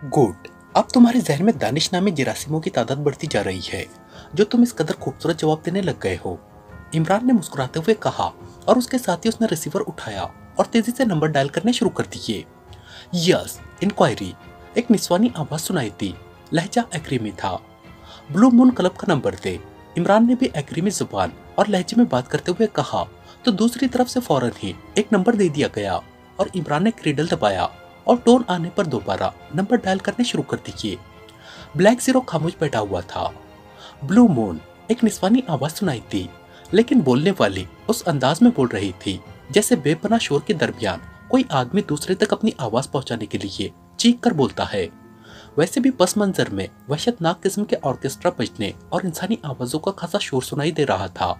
Good. अब तुम्हारे जहन में दानिश नामी जरासीमों की तादाद बढ़ती जा रही है जो तुम इस कदर खूबसूरत जवाब देने लग गए हो। इमरान ने मुस्कुराते हुए कहा और उसके साथ ही उसने रिसीवर उठाया और तेजी से नंबर डायल करने शुरू कर दिए। Yes, inquiry. एक निस्वानी आवाज सुनाई दी। लहजा एग्रीमी था। ब्लू मून क्लब का नंबर दे। इमरान ने भी एग्रीमी जुबान और लहजे में बात करते हुए कहा तो दूसरी तरफ से फौरन ही एक नंबर दे दिया गया और इमरान ने क्रीडल दबाया और टोन आने पर दोबारा नंबर डायल करने शुरू कर दिए। ब्लैक जीरो खामोश बैठा हुआ था। ब्लू मून, एक निस्वानी आवाज सुनाई दी, लेकिन बोलने वाली उस अंदाज में बोल रही थी जैसे बेपनाह शोर के दरमियान कोई आदमी दूसरे तक अपनी आवाज पहुंचाने के लिए चीख कर बोलता है। वैसे भी पस मंजर में वहशतनाक किस्म के ऑर्केस्ट्रा बजने और इंसानी आवाजों का खासा शोर सुनाई दे रहा था।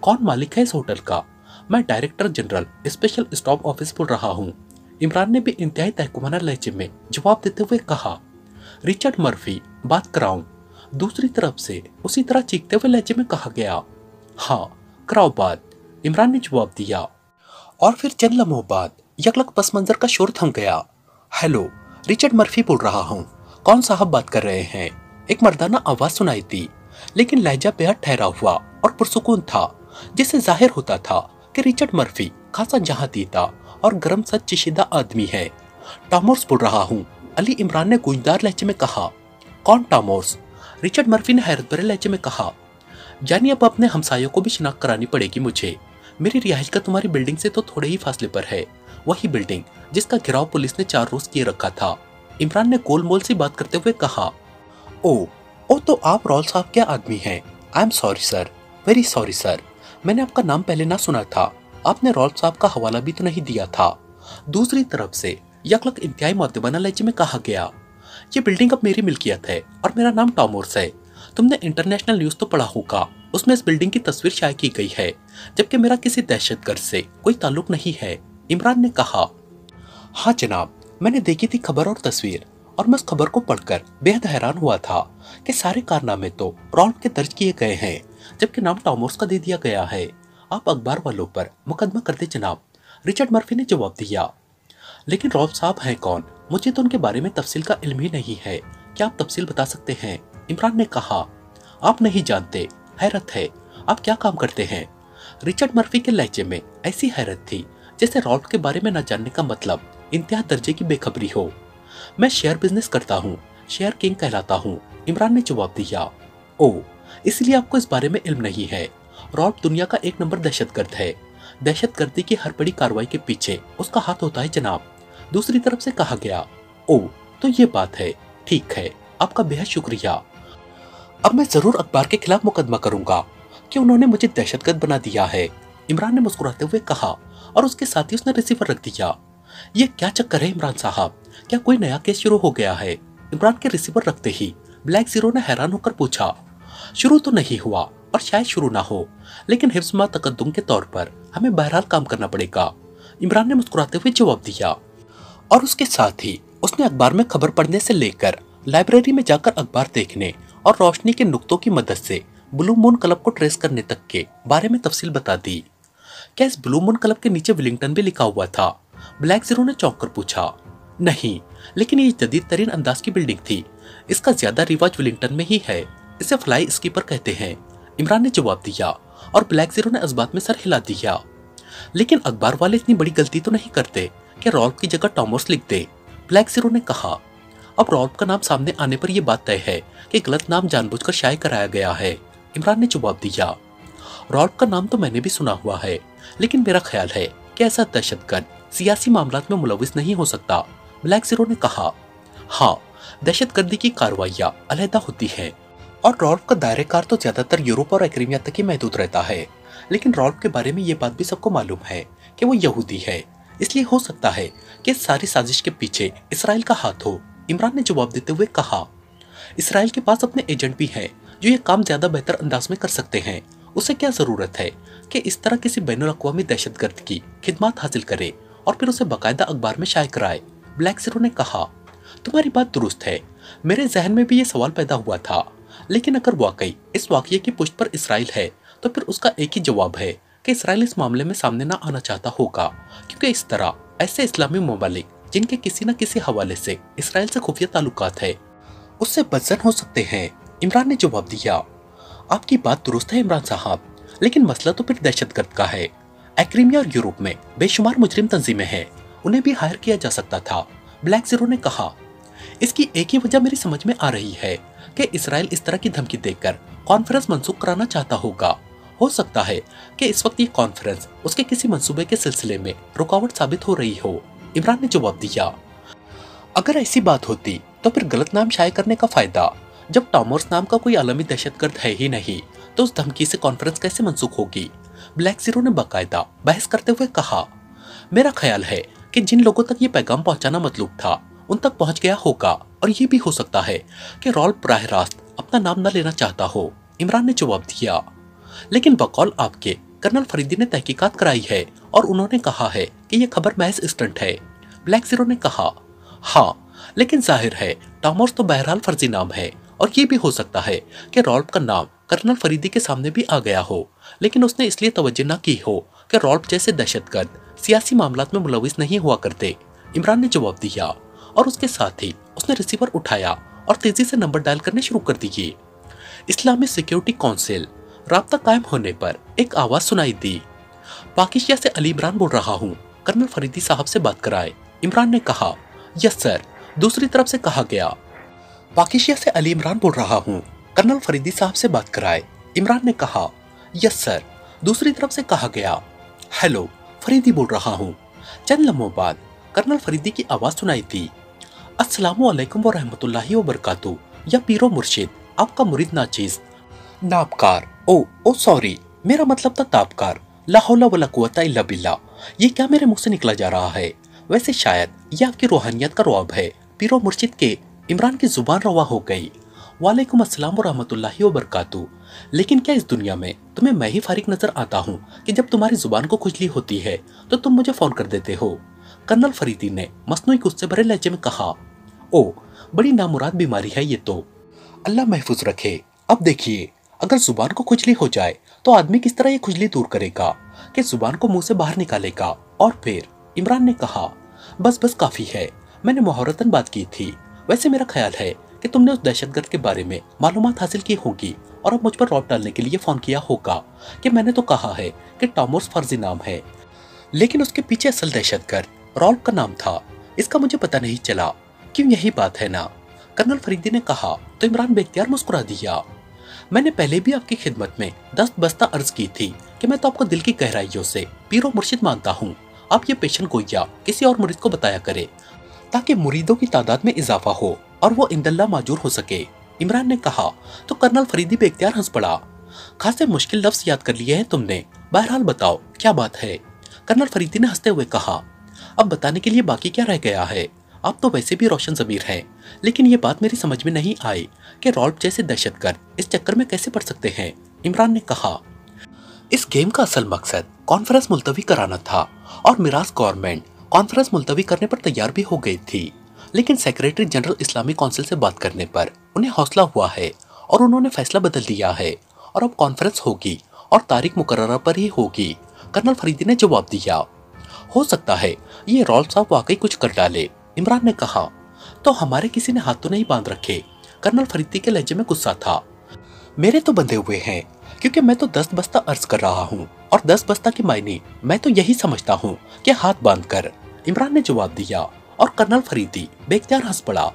कौन मालिक है इस होटल का? मैं director general special staff office बोल रहा हूँ। इमरान ने भी इंतहाई तहकुमाना लहजे में जवाब देते हुए कहा। रिचर्ड मर्फी, बात कराऊं? दूसरी तरफ से उसी तरह चीखते हुए लहजे में कहा गया। हाँ, कराओ बात, इमरान ने जवाब दिया। और फिर चंद लम्हों बाद यकलक पस मंजर का शोर थम गया। हेलो, रिचर्ड मर्फी बोल रहा हूँ। कौन साहब बात कर रहे हैं? एक मर्दाना आवाज सुनाई दी, लेकिन लहजा बेहद ठहरा हुआ और पुरसुकून था, जिससे जाहिर होता था कि रिचर्ड मर्फी खासा जहाती था और गर्म सच चिशीदा आदमी है। टॉमोर्स बोल रहा हूँ, अली इमरान ने गूंजदार लहजे में कहा। कौन टॉमोर्स? रिचर्ड मर्फी ने हैरत भरे लहजे में कहा। यानी अब अपने हमसायों को भी शिनाख्त करानी पड़ेगी मुझे। मेरी रिहाइश का तुम्हारी बिल्डिंग से तो थोड़े ही फासले पर है, वही बिल्डिंग जिसका घेराव पुलिस ने 4 रोज किए रखा था। इमरान ने गोलमोल सी बात करते हुए कहा। ओ तो आप रॉल साहब क्या आदमी हैं? I am sorry sir, very sorry sir. मैंने आपका नाम पहले ना सुना था। आपने रॉल साहब का हवाला भी तो नहीं दिया था। दूसरी तरफ से यकलक इंतहाई मुअद्दबाना लहजे में कहा गया। ये बिल्डिंग अब मेरी मिल्कियत है और मेरा नाम टॉमोर्स है। तुमने इंटरनेशनल न्यूज तो पढ़ा होगा, उसमें इस बिल्डिंग की तस्वीर शाये की गई है, जबकि मेरा किसी दहशतगर्द से कोई ताल्लुक नहीं है। इमरान ने कहा। हाँ जनाब, मैंने देखी थी खबर और तस्वीर, और मैं उस खबर को पढ़कर बेहद हैरान हुआ था कि सारे कारनामे तो रॉल्फ के दर्ज किए गए हैं, जबकि नाम टॉमोर्स का दे दिया गया है। आप अखबार वालों पर मुकदमा कर दे जनाब, रिचर्ड मर्फी ने जवाब दिया। लेकिन रॉल्फ साहब हैं कौन? मुझे तो उनके बारे में तफसील का इल्म ही नहीं है। क्या आप तफसील बता सकते हैं? इमरान ने कहा। आप नहीं जानते? हैरत है। आप क्या काम करते हैं? रिचर्ड मर्फी के लहजे में ऐसी हैरत थी जैसे रॉल्फ के बारे में न जानने का मतलब इंतहा दर्जे की बेखबरी हो। मैं शेयर बिजनेस करता हूँ, शेयर किंग कहलाता हूँ, इमरान ने जवाब दिया। ओह, इसलिए आपको इस बारे में इल्म नहीं है। रॉल्फ दुनिया का एक नंबर दहशतगर्द है। दहशतगर्दी की हर बड़ी कार्रवाई के पीछे उसका हाथ होता है जनाब। दूसरी तरफ से कहा गया। ओह, तो ये बात है। ठीक है, आपका बेहद शुक्रिया। अब मैं जरूर अखबार के खिलाफ मुकदमा करूंगा कि उन्होंने मुझे दहशतगर्द बना दिया है, इमरान ने मुस्कुराते हुए कहा और उसके साथ ही उसने रिसीवर रख दिया। ये क्या चक्कर है इमरान साहब? क्या कोई नया केस शुरू हो गया है? इमरान के रिसीवर रखते ही ब्लैक जीरो ने हैरान होकर पूछा। शुरू तो नहीं हुआ और शायद शुरू ना हो, लेकिन हिफ्ज़ मा तकद्दुम के तौर पर हमें बहरहाल काम करना पड़ेगा, इमरान ने मुस्कुराते हुए जवाब दिया। और उसके साथ ही उसने अखबार में खबर पढ़ने से लेकर लाइब्रेरी में जाकर अखबार देखने और रोशनी के नुक्तों की मदद से ब्लू मून क्लब को ट्रेस करने तक के बारे में तफसील बता दी। क्या इस ब्लू मून क्लब के नीचे विलिंगटन भी लिखा हुआ था? ब्लैक जीरो ने चौंक कर पूछा। नहीं, लेकिन ये जदीद तरीन अंदाज की बिल्डिंग थी। इसका ज्यादा रिवाज विलिंगटन में ही है। इसे फ्लाई स्कीपर कहते हैं, इमरान ने जवाब दिया और ब्लैक जीरो ने इस बात में सर हिला दिया। लेकिन अखबार वाले इतनी बड़ी गलती तो नहीं करते कि रॉल्फ की जगह टॉमोर्स लिख दे, ब्लैक जीरो ने कहा। अब रॉल्फ का नाम सामने आने पर यह बात तय है कि गलत नाम जानबूझकर शाये कराया गया है, इमरान ने जवाब दिया। रॉल्फ का नाम तो मैंने भी सुना हुआ है, लेकिन मेरा ख्याल है कि ऐसा दहशतगर्द सियासी मामलात में मुलविस नहीं हो सकता, ब्लैक जीरो ने कहा। हाँ, दहशतगर्दी की कार्रवाइयां अलहदा होती हैं और रॉल्फ का दायरेकार तो ज्यादातर यूरोप और क्रीमिया तक ही महदूद रहता है। लेकिन रॉल्फ के बारे में ये बात भी सबको मालूम है कि वो यहूदी है, इसलिए हो सकता है कि इस सारी साजिश के पीछे इसराइल का हाथ हो, इमरान ने जवाब देते हुए कहा। इसराइल के पास अपने एजेंट भी हैं जो ये काम ज्यादा बेहतर अंदाज में कर सकते हैं। उसे क्या जरूरत है कि इस तरह किसी बैनुल अक़वामी दहशतगर्द की खिदमत हासिल करे और फिर उसे बाकायदा अखबार में शाये कराए, ब्लैक जीरो ने कहा। तुम्हारी बात दुरुस्त है, मेरे जहन में भी ये सवाल पैदा हुआ था, लेकिन अगर वाकई इस वाकये की पुष्ट पर इसराइल है तो फिर उसका एक ही जवाब है कि इसराइल इस मामले में सामने ना आना चाहता होगा, क्योंकि इस तरह ऐसे इस्लामी ममालिक जिनके किसी न किसी हवाले से इसराइल से खुफिया ताल्लुकात है, उससे बदजन हो सकते हैं। इमरान ने जवाब दिया, आपकी बात दुरुस्त है इमरान साहब, लेकिन मसला तो फिर दहशतगर्द का है। क्रीमिया और यूरोप में बेशुमार मुजरिम तंजीमें हैं, उन्हें भी हायर किया जा सकता था। ब्लैक जीरो ने कहा, इसकी एक ही वजह मेरी समझ में आ रही है कि इसराइल इस तरह की धमकी देकर कॉन्फ्रेंस मंसूख कराना चाहता होगा। हो सकता है कि इस वक्त ये कॉन्फ्रेंस उसके किसी मंसूबे के सिलसिले में रुकावट साबित हो रही हो। इमरान ने जवाब दिया, अगर ऐसी बात होती तो फिर गलत नाम शाये करने का फायदा। जब टॉमर्स नाम का कोई आलमी दहशतगर्द है ही नहीं तो उस धमकी से कॉन्फ्रेंस कैसे मंसूख होगी। ब्लैक जीरो ने बाकायदा बहस करते हुए कहा, मेरा ख्याल है कि जिन लोगों तक ये पैगाम पहुंचाना मतलूब था उन तक पहुंच गया होगा, और ये भी हो सकता है कि रॉल्फ बराह रास्त अपना नाम न लेना चाहता हो। इमरान ने जवाब दिया, लेकिन बकौल आपके कर्नल फरीदी ने तहकीकात कराई है और उन्होंने कहा है कि यह खबर महज स्टंट है। ब्लैक जीरो ने कहा, हाँ, लेकिन जाहिर है टॉमर्स तो बहरहाल फर्जी नाम है, और ये भी हो सकता है कि रॉल्फ का नाम कर्नल फरीदी के सामने भी आ गया हो, लेकिन उसने इसलिए तवज्जो न की हो कि रॉल्फ जैसे दहशतगर्द सियासी मामलात में मुलविस नहीं हुआ करते। इमरान ने जवाब दिया, और उसके साथ ही उसने रिसीवर उठाया और तेजी से नंबर डायल करने शुरू कर दिए। इस्लामी सिक्योरिटी काउंसिल। राब्ता कायम होने पर एक आवाज सुनाई दी, पाकिस्तान से अली इमरान बोल रहा हूँ, कर्नल फरीदी साहब से बात कराए। इमरान ने कहा, यस सर। दूसरी तरफ से कहा गया, पाकिस्तान से अली इमरान बोल रहा हूँ, कर्नल फरीदी साहब से बात कराए। इमरान ने कहा, यस सर। दूसरी तरफ से कहा गया, हेलो, फरीदी बोल रहा हूँ। चंद लम्हों बाद कर्नल फरीदी की आवाज सुनाई दी, अस्सलामु अलैकुम व रहमतुल्लाहि व बरकातहू, या पीरो मुर्शिद, आपका मुरीद नाचीज। नाबकार, ओ सॉरी, मेरा मतलब था ताबकार। ला हौला वला कुव्वता इल्ला बिल्लाह। ये क्या मेरे मुंह से निकला जा रहा है? वैसे शायद ये आपकी रूहानियत का रुआब है। पीरो मुर्शिद के इमरान की जुबान रवा हो गई। वालेकुम अस्सलाम व रहमतुल्लाहि व बरकातहू। लेकिन क्या इस दुनिया में तुम्हें मैं ही फारिग नजर आता हूँ कि जब तुम्हारी जुबान को खुजली होती है तो तुम मुझे फोन कर देते हो? कर्नल फरीदी ने मसनूई गुस्से भरे लहजे में कहा, ओ, बड़ी नामुराद बीमारी है ये तो, अल्लाह महफूज रखे। अब देखिए, अगर जुबान को खुजली हो जाए तो आदमी किस तरह ये खुजली दूर करेगा कि जुबान को मुंह से बाहर निकालेगा। और फिर इमरान ने कहा, बस बस काफी है, मैंने मुहौरतन बात की थी। वैसे मेरा ख्याल है कि तुमने उस दहशतगर्द के बारे में मालूमात हासिल की होगी और अब मुझ पर रौब डालने के लिए फोन किया होगा कि मैंने तो कहा है कि टॉमर्स फर्जी नाम है, लेकिन उसके पीछे असल दहशतगर्द रॉल्फ का नाम था। इसका मुझे पता नहीं चला। क्यों, यही बात है ना? कर्नल फरीदी ने कहा तो इमरान बेख्तियार मुस्कुरा दिया। मैंने पहले भी आपकी खिदमत में दस्त बस्ता अर्ज की थी कि मैं तो आपको दिल की गहराइयों से पीरो मुर्शिद मानता हूँ। आप ये पेशन गोइया किसी और मुरीद को बताया करे ताकि मुरीदों की तादाद में इजाफा हो और वो इंदल्ला माजूर हो सके। इमरान ने कहा तो कर्नल फरीदी बेख्तियार हंस पड़ा। खासे मुश्किल लफ्ज याद कर लिए हैं तुमने, बहरहाल बताओ क्या बात है? कर्नल फरीदी ने हंसते हुए कहा, अब बताने के लिए बाकी क्या रह गया है? आप तो वैसे भी रोशन ज़मीर हैं, लेकिन ये बात मेरी समझ में नहीं आई कि रॉल्फ जैसे दहशतगर्द इस चक्कर में कैसे पड़ सकते हैं। इमरान ने कहा, इस गेम का असल मकसद कॉन्फ्रेंस मुलतवी कराना था और मिरास गवर्नमेंट कॉन्फ्रेंस मुलतवी करने पर तैयार भी हो गई थी, लेकिन सेक्रेटरी जनरल इस्लामी काउंसिल से बात करने पर उन्हें हौसला हुआ है और उन्होंने फैसला बदल दिया है और अब कॉन्फ्रेंस होगी और तारीख मुकर्ररा पर ही होगी। कर्नल फरीदी ने जवाब दिया, हो सकता है ये रॉल्फ साहब वाकई कुछ कर डाले। इमरान ने कहा, तो हमारे किसी ने हाथ तो नहीं बांध रखे? कर्नल फरीदी के लहजे में गुस्सा था। मेरे तो बंधे हुए हैं, क्योंकि मैं तो 10 बस्ता अर्ज कर रहा हूँ और 10 बस्ता की मायने मैं तो यही समझता हूँ कि हाथ बांध कर। इमरान ने जवाब दिया और कर्नल फरीदी बेख्तियार हंस पड़ा।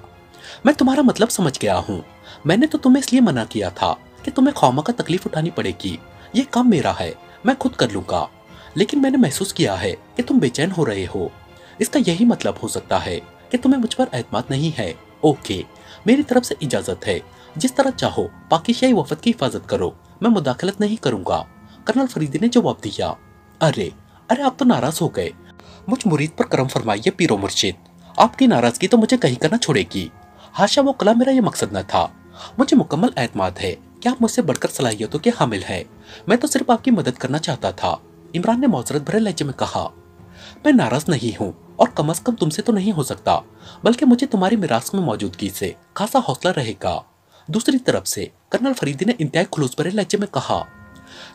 मैं तुम्हारा मतलब समझ गया हूँ। मैंने तो तुम्हें इसलिए मना किया था कि तुम्हें खौमा का तकलीफ उठानी पड़ेगी। ये काम मेरा है, मैं खुद कर लूंगा, लेकिन मैंने महसूस किया है कि तुम बेचैन हो रहे हो। इसका यही मतलब हो सकता है कि तुम्हें मुझ पर एतमाद नहीं है। ओके, मेरी तरफ से इजाजत है। जिस तरह चाहो पाकिस्तानी वफद की हिफाजत करो, मैं मुदाखलत नहीं करूंगा। कर्नल फरीदी ने जवाब दिया। अरे अरे, आप तो नाराज हो गए। मुझ मुरीद पर करम फरमाइए पीरो मुर्शिद, आपकी नाराजगी तो मुझे कहीं का ना छोड़ेगी। हाशा वो कला, मेरा ये मकसद न था। मुझे मुकम्मल एतमाद है कि आप मुझसे बढ़कर सलाहियतों के हामिल हैं। मैं तो सिर्फ आपकी मदद करना चाहता था। इमरान ने मौजरत भरे लहजे में कहा, मैं नाराज नहीं हूँ और कम अज कम तुमसे तो नहीं हो सकता, बल्कि मुझे तुम्हारी मिरास में मौजूदगी से खासा हौसला रहेगा। दूसरी तरफ से कर्नल फरीदी ने इंतहाई खुलूस भरे लहजे में कहा,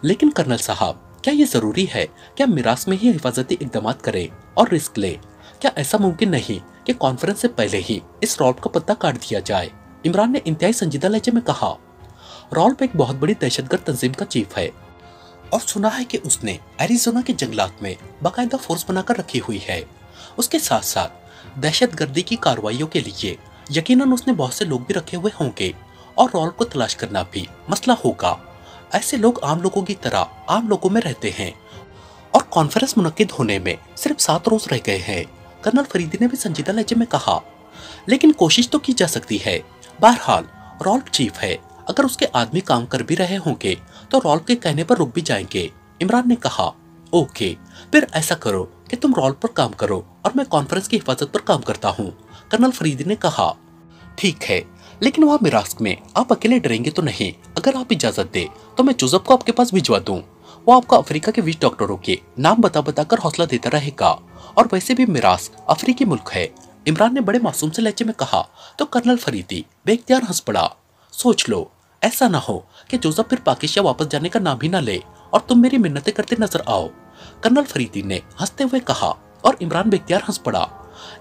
लेकिन कर्नल साहब, क्या ये जरूरी है कि हम मिरास में ही हिफाजती इकदाम करें और रिस्क लें? क्या ऐसा मुमकिन नहीं कि कॉन्फ्रेंस से पहले ही इस रॉल्फ का पत्ता काट दिया जाए? इमरान ने इंतहाई संजीदा लहजे में कहा। रॉल्फ एक बहुत बड़ी दहशतगर्द तंजीम का चीफ है और सुना है कि उसने एरिजोना के जंगलात में बाकायदा फोर्स बनाकर रखी हुई है। उसके साथ साथ दहशतगर्दी की कार्रवाइयों के लिए यकीनन उसने बहुत से लोग भी रखे हुए होंगे और रॉल्फ को तलाश करना भी मसला होगा। ऐसे लोग आम लोगों की तरह आम लोगों में रहते हैं और कॉन्फ्रेंस मुनक्किद होने में सिर्फ 7 रोज रह गए हैं। कर्नल फरीदी ने भी संजीदा लहजे में कहा। लेकिन कोशिश तो की जा सकती है। बहरहाल रॉल्फ चीफ है, अगर उसके आदमी काम कर भी रहे होंगे तो रॉल्फ के कहने पर रुक भी जाएंगे। इमरान ने कहा। ओके, फिर ऐसा करो कि तुम रॉल्फ पर काम करो और मैं कॉन्फ्रेंस की हिफाजत पर काम करता हूँ, कर्नल फरीदी ने कहा। ठीक है, लेकिन वहाँ मिरास्क में आप अकेले डरेंगे तो नहीं? अगर आप इजाजत दे तो मैं जोसेफ को आपके पास भिजवा दूं। वो आपको अफ्रीका के विच डॉक्टरों के नाम बता बताकर हौसला देता रहेगा और वैसे भी मिरास्क अफ्रीकी मुल्क है, इमरान ने बड़े मासूम से लहजे में कहा। तो कर्नल फरीदी बेख्तियार हंस पड़ा। सोच लो, ऐसा ना हो कि जोसेफ फिर पाकिस्तान वापस जाने का नाम ही ना ले और तुम मेरी मिन्नतें करते नजर आओ, कर्नल फरीदी ने हंसते हुए कहा। और इमरान बेख्तियार हंस पड़ा।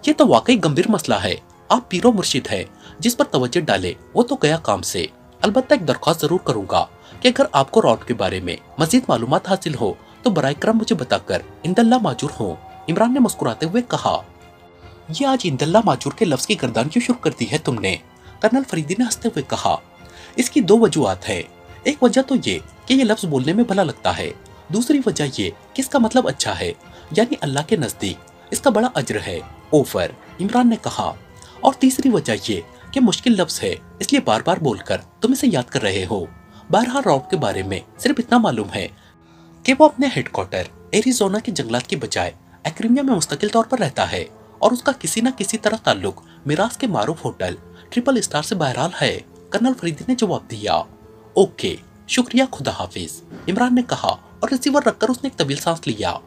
ये तो वाकई गंभीर मसला है। आप पीरो मुर्शिद है, जिस पर तवज्जो डाले वो तो गया काम से। अलबत्ता एक दरख्वास्त जरूर करूंगा कि अगर आपको रॉल्फ के बारे में मजीद मालूमात हासिल हो तो बराए करम मुझे बताकर इंदल्ला माजूर हो, इमरान ने मुस्कुराते हुए कहा। ये आज इंदल्ला माजूर के लफ्ज की गर्दान क्यों शुरू कर दी है तुमने? कर्नल फरीदी ने हंसते हुए कहा। इसकी 2 वजूहात है। एक वजह तो ये कि ये लफ्ज बोलने में भला लगता है, दूसरी वजह ये कि इसका मतलब अच्छा है, यानी अल्लाह के नजदीक इसका बड़ा अज्र है, ओफर, इमरान ने कहा। और तीसरी वजह ये कि मुश्किल लफ्ज है, इसलिए बार बार बोलकर तुम इसे याद कर रहे हो। बहरहाल रॉल्फ के बारे में सिर्फ इतना मालूम है कि वो अपने हेडक्वार्टर एरिजोना के जंगलात की बजाय एक्रीमिया में मुस्तकिल तौर पर रहता है और उसका किसी न किसी तरह ताल्लुक मिरास के मारूफ होटल ट्रिपल स्टार से बहरहाल है, कर्नल फरीदी ने जवाब दिया। ओके, शुक्रिया, खुदा हाफिज, इमरान ने कहा और रिसीवर रखकर उसने एक तवील सांस लिया।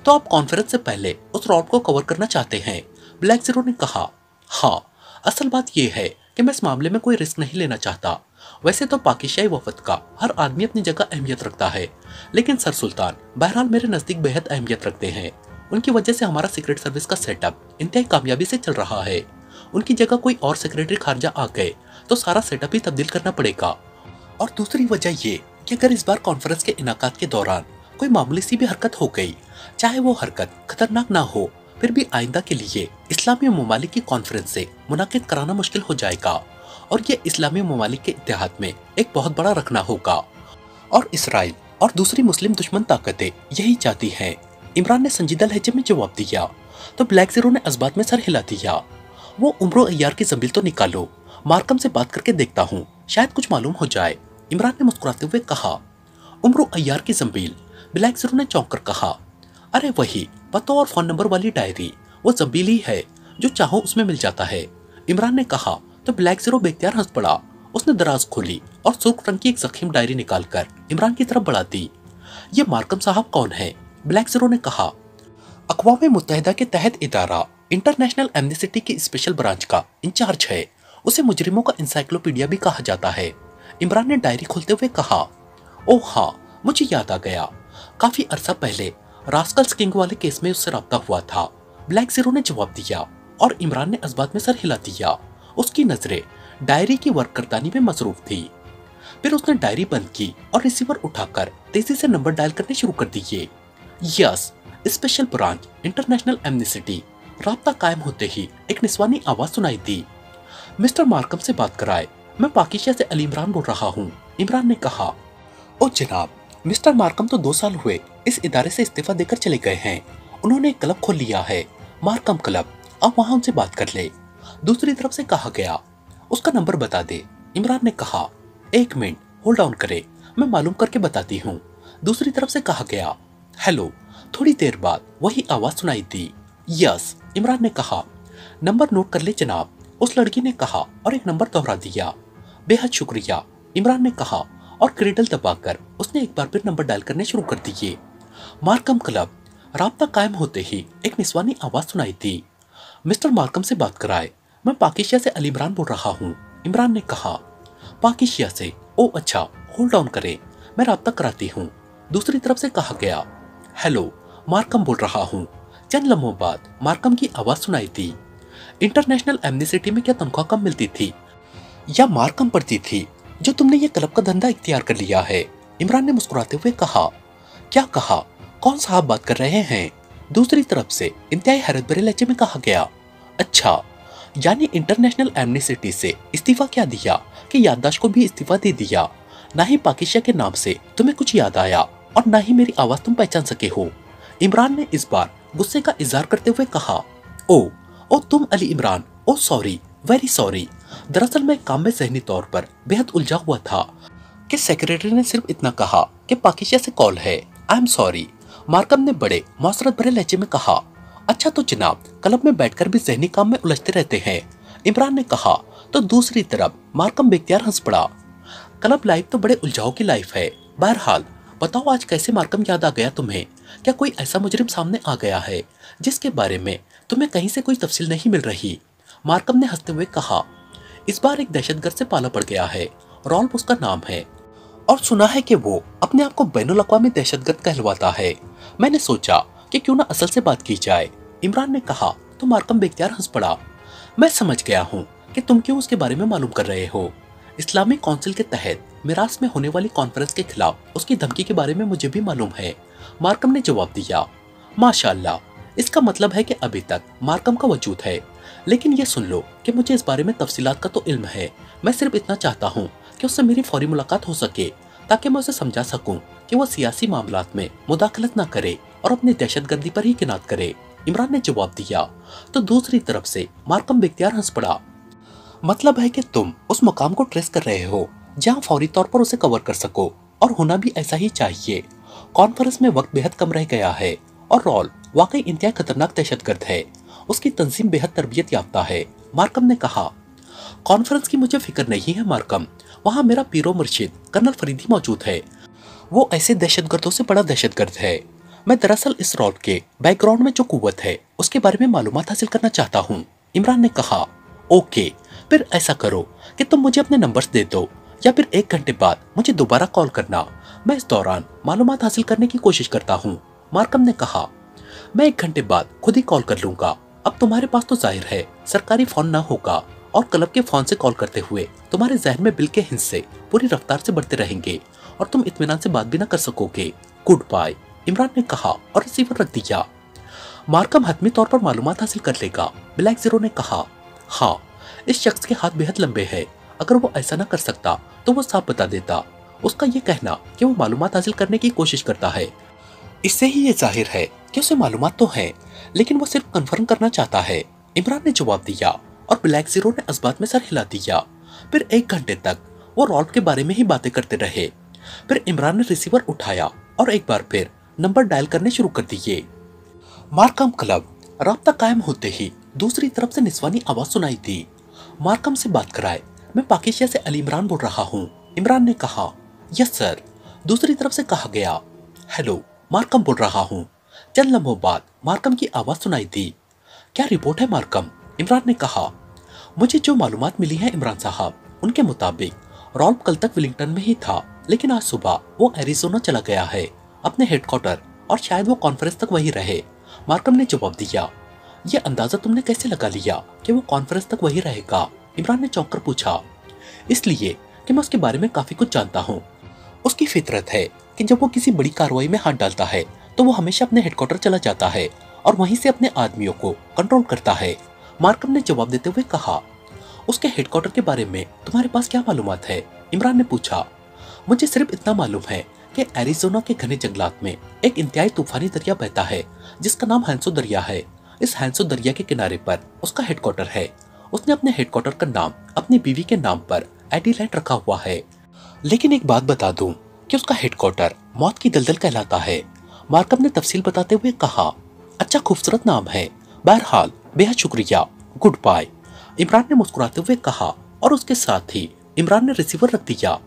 तो आप कॉन्फ्रेंस से पहले उस रॉल्फ को कवर करना चाहते हैं? ब्लैक जीरो ने कहा। हाँ, असल बात यह है कि मैं इस मामले में कोई रिस्क नहीं लेना चाहता। वैसे तो पाकिस्तानी वफद का हर आदमी अपनी जगह अहमियत रखता है, लेकिन सर सुल्तान बहरहाल मेरे नजदीक बेहद अहमियत रखते हैं। उनकी वजह से हमारा सीक्रेट सर्विस का सेटअप इंतहाई कामयाबी से चल रहा है। उनकी जगह कोई और सेक्रेटरी खारजा आ गए तो सारा सेटअप ही तब्दील करना पड़ेगा। और दूसरी वजह ये कि अगर इस बार कॉन्फ्रेंस के इनाकात के दौरान कोई मामूली सी भी हरकत हो गई, चाहे वो हरकत खतरनाक ना हो, फिर भी आइंदा के लिए इस्लामी ममालिक की कॉन्फ्रेंस से मुनाकिद कराना मुश्किल हो जाएगा और ये इस्लामी ममालिक के इत्तेहाद में एक बहुत बड़ा रखना होगा। और इसराइल और दूसरी मुस्लिम दुश्मन ताकतें यही चाहती हैं, इमरान ने संजीदा लहजे में जवाब दिया। तो ब्लैक जीरो ने असबात में सर हिला दिया। वो उम्रो अय्यार की जंबील तो निकालो, मार्कम से बात करके देखता हूँ, शायद कुछ मालूम हो जाए, इमरान ने मुस्कुराते हुए कहा। उम्रो अय्यार की जंबील, ब्लैक जीरो ने चौंक कर कहा। अरे वही पतों और फोन नंबर वाली डायरी, वो जंबील ही है, जो चाहो उसमें मिल जाता है, इमरान ने कहा। तो ब्लैक जीरो बेख्तियार हंस पड़ा। उसने दराज खोली और सुर्ख रंग की एक जखीम डायरी निकालकर इमरान की तरफ बढ़ा दी। ये मार्कम साहब कौन है? ब्लैक जीरो ने कहा। अक़वाम मुत्तहिदा के तहत इदारा इंटरनेशनल एमनेस्टी की स्पेशल ब्रांच का इंचार्ज है। उसे मुजरिमों का इंसाइक्लोपीडिया भी कहा जाता है, इमरान ने डायरी खोलते हुए कहा। ओह हाँ, मुझे याद आ गया, काफी अरसा पहले रास्कल्स किंग वाले केस में उससे राब्ता हुआ था, ब्लैक जीरो ने जवाब दिया। और इमरान ने असबात में सर हिला दिया। उसकी नजरें डायरी की वर्क करतानी में मसरूफ थी। फिर उसने डायरी बंद की और रिसीवर उठाकर तेजी से नंबर डायल करने शुरू कर दिए। Yes, special branch international amnesty. राब्ता कायम होते ही एक निस्वानी आवाज सुनाई दी। मिस्टर मार्कम से बात कराए, मैं पाकिस्तान से अली इमरान बोल रहा हूँ, इमरान ने कहा। ओ जनाब, मिस्टर मार्कम तो 2 साल हुए इस इदारे से इस्तीफा देकर चले गए हैं। उन्होंने एक क्लब खोल लिया है, मार्कम क्लब, आप वहाँ उनसे बात कर ले, दूसरी तरफ से कहा गया। उसका नंबर बता दे, इमरान ने कहा। 1 मिनट होल्ड ऑन करे, मैं मालूम करके बताती हूँ, दूसरी तरफ से कहा गया। हेलो, थोड़ी देर बाद वही आवाज सुनाई दी। यस, इमरान ने कहा। नंबर नोट कर ले जनाब, उस लड़की ने कहा और एक नंबर दोहरा दिया। बेहद शुक्रिया, इमरान ने कहा और क्रेडल दबाकर उसने एक बार फिर नंबर डायल करने शुरू कर दिए। मार्कम क्लब। राब्ता कायम होते ही एक निस्वानी आवाज सुनाई दी। मिस्टर मार्कम से बात कराए, मैं पाकिस्तान से अली इमरान बोल रहा हूँ, इमरान ने कहा। पाकिस्तान से? ओ अच्छा, होल्ड ऑन करे, मैं राब्ता कराती हूँ, दूसरी तरफ से कहा गया। हेलो, मार्कम बोल रहा हूँ, चंद लम्हों बाद मार्कम की आवाज सुनाई दी। इंटरनेशनल एमनेसिटी में क्या तनख्वाह कम मिलती थी या मार कम पड़ती थी जो तुमने ये क्लब का धंधा इख्तियार कर लिया है? इमरान ने मुस्कुराते हुए कहा। क्या कहा? कौन साहब बात कर रहे हैं? दूसरी तरफ से इंतहाई हैरत भरे लहजे में कहा गया। अच्छा, यानी इंटरनेशनल एमनेसिटी से इस्तीफा क्या दिया कि याददाश्त को भी इस्तीफा दे दिया? ना ही पाकिस्तान के नाम से तुम्हें कुछ याद आया और ना ही मेरी आवाज तुम पहचान सके हो। इमरान ने इस बार गुस्से का इजहार करते हुए कहा। ओ तुम अली इमरान, ओ सॉरी, वेरी सॉरी। दरअसल मैं काम में ज़हनी तौर पर बेहद उलझा हुआ था कि सेक्रेटरी ने सिर्फ इतना कहा कि पाकिस्तान से कॉल है। आई एम सॉरी, मार्कम ने बड़े मौसरत भरे लहजे में कहा। अच्छा तो जनाब क्लब में बैठकर भी ज़हनी काम में उलझते रहते हैं, इमरान ने कहा। तो दूसरी तरफ मार्कम बेख्तियार हंस पड़ा। क्लब लाइफ तो बड़े उलझाव की लाइफ है। बहरहाल बताओ आज कैसे मार्कम याद आ गया तुम्हें? क्या कोई ऐसा मुजरिम सामने आ गया है जिसके बारे में तुम्हें कहीं से कोई तफसील नहीं मिल रही? मार्कम ने हंसते हुए कहा। इस बार एक दहशतगर्द से पाला पड़ गया है, रॉल्फ उसका नाम है, और सुना है कि वो अपने आप को बैनुल अक़वामी दहशतगर्द कहलवाता है। मैंने सोचा कि क्यों ना असल से बात की जाए, इमरान ने कहा। तो मार्कम बेख्तियार हंस पड़ा। मैं समझ गया हूँ कि तुम क्यों उसके बारे में मालूम कर रहे हो। इस्लामिक काउंसिल के तहत मिरास में होने वाली कॉन्फ्रेंस के खिलाफ उसकी धमकी के बारे में मुझे भी मालूम है, मार्कम ने जवाब दिया। माशाअल्लाह, इसका मतलब है कि अभी तक मार्कम का वजूद है। लेकिन ये सुन लो कि मुझे इस बारे में तफसीलात का तो इल्म है। मैं सिर्फ इतना चाहता हूँ कि उससे मेरी फौरी मुलाकात हो सके ताकि मैं उसे समझा सकूं कि वो सियासी मामलात में मुदाखलत ना करे और अपनी दहशतगर्दी पर ही किनात करे, इमरान ने जवाब दिया। तो दूसरी तरफ से मार्कम बेख्तियार हंस पड़ा। मतलब है कि तुम उस मुकाम को ट्रेस कर रहे हो जहां फौरी तौर पर उसे कवर कर सको, और होना भी ऐसा ही चाहिए। कॉन्फ्रेंस में वक्त बेहद कम रह गया है और रॉल वाकई इंतहाई खतरनाक दहशतगर्द है। उसकी तंजीम बेहद तरबियत याफ्ता है, मार्कम ने कहा। कॉन्फ्रेंस की मुझे फिक्र नहीं है मार्कम, वहाँ मेरा पीरो मुर्शिद कर्नल फरीदी मौजूद है। वो ऐसे दहशतगर्दों से बड़ा दहशतगर्द है। मैं दरअसल इस रॉल के बैकग्राउंड में जो कुव्वत है उसके बारे में मालूमात हासिल करना चाहता हूँ, इमरान ने कहा। ओके, फिर ऐसा करो कि तुम मुझे अपने नंबर्स दे दो या फिर 1 घंटे बाद मुझे दोबारा कॉल करना। मैं इस दौरान मालूमात हासिल करने की कोशिश करता हूँ, मार्कम ने कहा। मैं 1 घंटे बाद खुद ही कॉल कर लूंगा। अब तुम्हारे पास तो जाहिर है सरकारी फोन ना होगा और क्लब के फोन से कॉल करते हुए तुम्हारे जहन में बिल के हिस्से पूरी रफ्तार से बढ़ते रहेंगे और तुम इत्मीनान से बात भी ना कर सकोगे। गुड बाय, इमरान ने कहा और रिसीवर रख दिया। मार्कम हतमी तौर पर मालूमात हासिल कर लेगा, ब्लैक जीरो ने कहा। हाँ, इस शख्स के हाथ बेहद लंबे हैं। अगर वो ऐसा ना कर सकता तो वो साफ बता देता। उसका ये कहना कि वो मालूमात हासिल करने की कोशिश करता है, इससे ही ये जाहिर है कि उसे मालूमात तो है लेकिन वो सिर्फ कंफर्म करना चाहता है, इमरान ने जवाब दिया। और ब्लैक जीरो ने इस बात में सर हिला दिया। फिर 1 घंटे तक वो रॉल्फ के बारे में ही बातें करते रहे। फिर इमरान ने रिसीवर उठाया और एक बार फिर नंबर डायल करने शुरू कर दिए। मार्कम क्लब। राब्ता कायम होते ही दूसरी तरफ से निस्वानी आवाज सुनाई दी। मार्कम से बात कराए, मैं पाकिस्तान से अली इमरान बोल रहा हूँ, इमरान ने कहा। यस सर, दूसरी तरफ से कहा गया। हेलो, मार्कम बोल रहा हूँ। चंद लम्हों बाद मार्कम की आवाज सुनाई दी। क्या रिपोर्ट है मार्कम, इमरान ने कहा। मुझे जो मालूमात मिली है इमरान साहब, उनके मुताबिक रॉल्फ कल तक विलिंगटन में ही था लेकिन आज सुबह वो एरिजोना चला गया है अपने हेडक्वार्टर, और शायद वो कॉन्फ्रेंस तक वही रहे, मार्कम ने जवाब दिया। ये अंदाजा तुमने कैसे लगा लिया कि वो कॉन्फ्रेंस तक वही रहेगा, इमरान ने चौंक कर पूछा। इसलिए कि मैं उसके बारे में काफी कुछ जानता हूँ। उसकी फितरत है कि जब वो किसी बड़ी कार्रवाई में हाथ डालता है तो वो हमेशा अपने हेडक्वार्टर चला जाता है और वहीं से अपने आदमियों को कंट्रोल करता है, मार्कम ने जवाब देते हुए कहा। उसके हेडक्वार्टर के बारे में तुम्हारे पास क्या मालूमात है, इमरान ने पूछा। मुझे सिर्फ इतना मालूम है कि एरिजोना के घने जंगलात में एक इंतहाई तूफानी दरिया बहता है जिसका नाम हैंसो दरिया है। इस हैंसो दरिया के किनारे पर उसका हेडक्वार्टर है। उसने अपने हेडक्वार्टर का नाम अपनी बीवी के नाम पर एडिलेड रखा हुआ है। लेकिन एक बात बता दूं कि उसका हेडक्वार्टर मौत की दलदल कहलाता है, मार्कम ने तफसील बताते हुए कहा। अच्छा, खूबसूरत नाम है। बहरहाल बेहद शुक्रिया, गुड बाय, इमरान ने मुस्कुराते हुए कहा और उसके साथ ही इमरान ने रिसीवर रख दिया।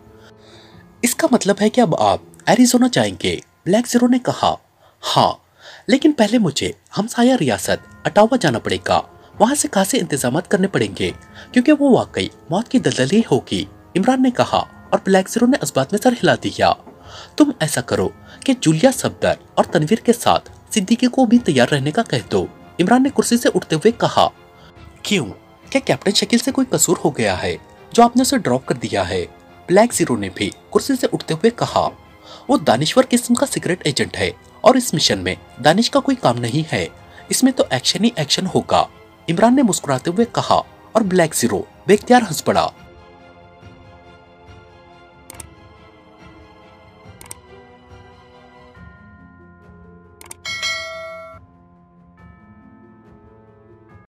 इसका मतलब है कि अब आप एरिजोना जाएंगे, ब्लैक जीरो ने कहा। हाँ, लेकिन पहले मुझे हमसाया रियासत अटावा जाना पड़ेगा। वहां से खासे इंतजाम करने पड़ेंगे क्योंकि वो वाकई मौत की दलदल ही होगी, इमरान ने कहा और ब्लैक जीरो ने इस बात में सर हिला दिया। तुम ऐसा करो कि जूलिया सफदर और तनवीर के साथ सिद्दीकी को भी तैयार रहने का कह दो। इमरान ने कुर्सी से उठते हुए कहा। क्यों, क्या कैप्टन शकील से कोई कसूर हो गया है जो आपने उसे ड्रॉप कर दिया है? ब्लैक जीरो ने भी कुर्सी से उठते हुए कहा। वो दानिश्वर किस्म का सीक्रेट एजेंट है और इस मिशन में दानिश का कोई काम नहीं है। इसमें तो एक्शन ही एक्शन होगा। इमरान ने मुस्कुराते हुए कहा और ब्लैक जीरो बेख्तियार हंस पड़ा।